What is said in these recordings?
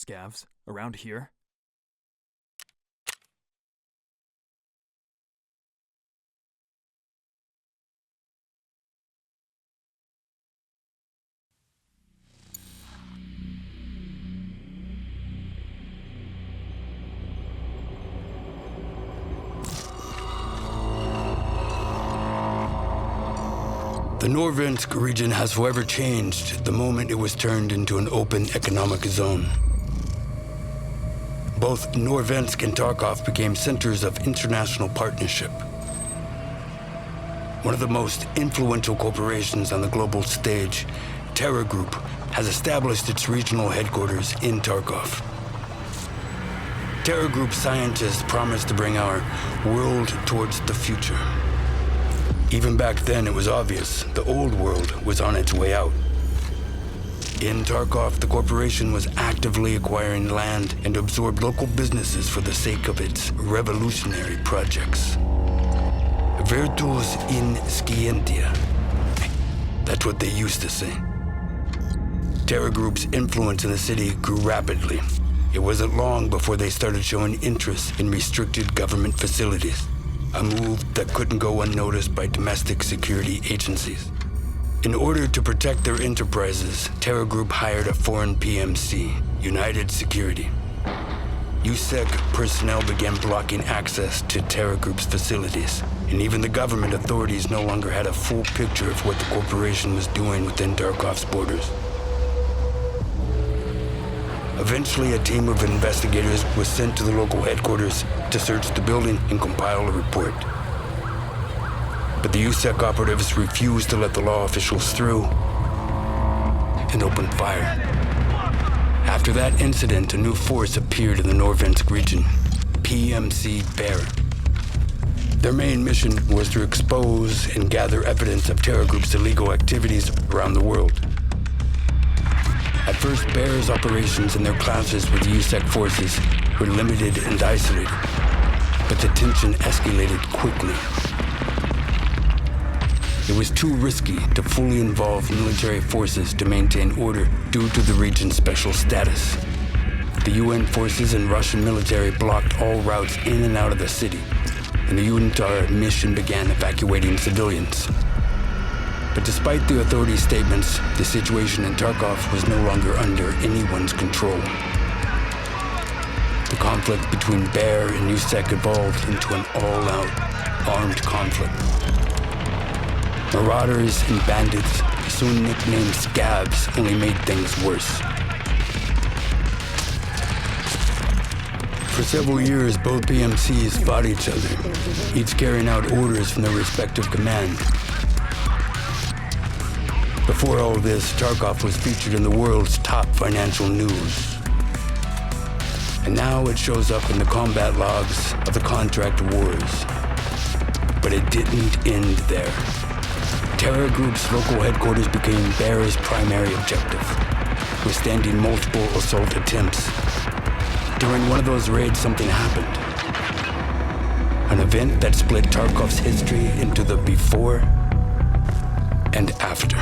scavs around here? The Norvensk region has forever changed the moment it was turned into an open economic zone. Both Norvensk and Tarkov became centers of international partnership. One of the most influential corporations on the global stage, Terra Group, has established its regional headquarters in Tarkov. Terra Group scientists promised to bring our world towards the future. Even back then, it was obvious the old world was on its way out. In Tarkov, the corporation was actively acquiring land and absorbed local businesses for the sake of its revolutionary projects. Virtus in scientia. That's what they used to say. Terra Group's influence in the city grew rapidly. It wasn't long before they started showing interest in restricted government facilities. A move that couldn't go unnoticed by domestic security agencies. In order to protect their enterprises, Terra Group hired a foreign PMC, United Security. USEC personnel began blocking access to Terra Group's facilities, and even the government authorities no longer had a full picture of what the corporation was doing within Tarkov's borders. Eventually, a team of investigators was sent to the local headquarters to search the building and compile a report. But the USEC operatives refused to let the law officials through and opened fire. After that incident, a new force appeared in the Norvensk region, PMC Bear. Their main mission was to expose and gather evidence of Terra Group's illegal activities around the world. At first, Bear's operations and their clashes with USEC forces were limited and isolated, but the tension escalated quickly. It was too risky to fully involve military forces to maintain order due to the region's special status. The UN forces and Russian military blocked all routes in and out of the city, and the UNTAR mission began evacuating civilians. But despite the authorities' statements, the situation in Tarkov was no longer under anyone's control. The conflict between Bear and USEC evolved into an all-out armed conflict. Marauders and bandits, soon nicknamed Scavs, only made things worse. For several years, both PMCs fought each other, each carrying out orders from their respective command. Before all this, Tarkov was featured in the world's top financial news. And now it shows up in the combat logs of the contract wars. But it didn't end there. Terra Group's local headquarters became Bear's primary objective, withstanding multiple assault attempts. During one of those raids, something happened. An event that split Tarkov's history into the before and after.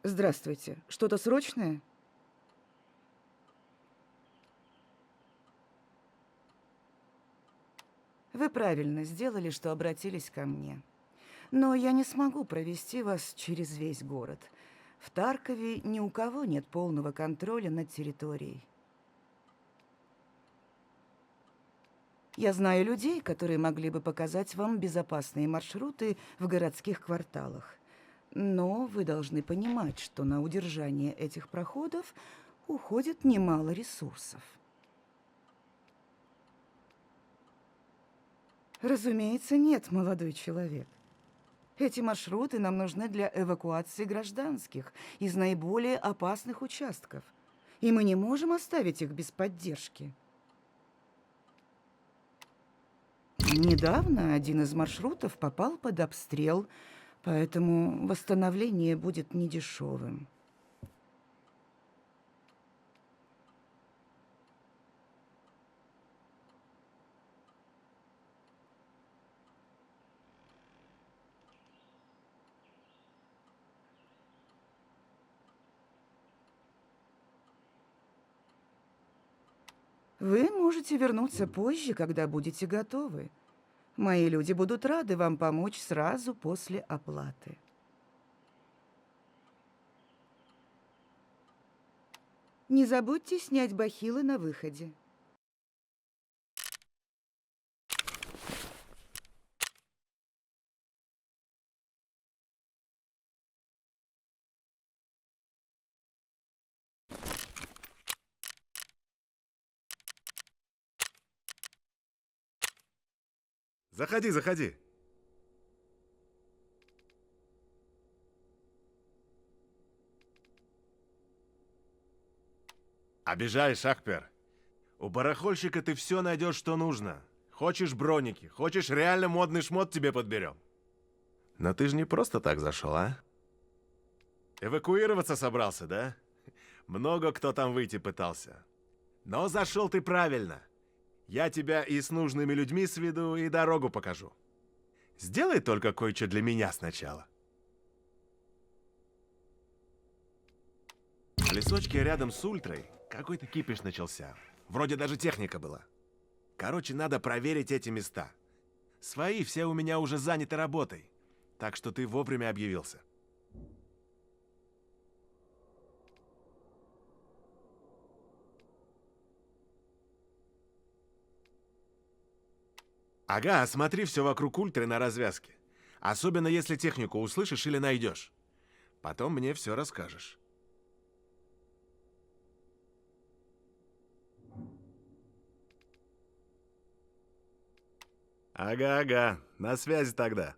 Здравствуйте. Что-то срочное? Вы правильно сделали, что обратились ко мне. Но я не смогу провести вас через весь город. В Таркове ни у кого нет полного контроля над территорией. Я знаю людей, которые могли бы показать вам безопасные маршруты в городских кварталах. Но вы должны понимать, что на удержание этих проходов уходит немало ресурсов. Разумеется, нет, молодой человек. Эти маршруты нам нужны для эвакуации гражданских из наиболее опасных участков. И мы не можем оставить их без поддержки. Недавно один из маршрутов попал под обстрел, поэтому восстановление будет недешевым. Вы можете вернуться позже, когда будете готовы. Мои люди будут рады вам помочь сразу после оплаты. Не забудьте снять бахилы на выходе. Заходи, заходи. Обижаешь, Акпер. У барахольщика ты все найдешь, что нужно. Хочешь броники, хочешь реально модный шмот, тебе подберем. Но ты же не просто так зашел, а? Эвакуироваться собрался, да? Много кто там выйти пытался. Но зашел ты правильно. Я тебя и с нужными людьми сведу, и дорогу покажу. Сделай только кое-что для меня сначала. В лесочке рядом с Ультрой какой-то кипиш начался. Вроде даже техника была. Короче, надо проверить эти места. Свои все у меня уже заняты работой. Так что ты вовремя объявился. Ага, осмотри все вокруг Ультры на развязке. Особенно если технику услышишь или найдешь. Потом мне все расскажешь. Ага, на связи тогда.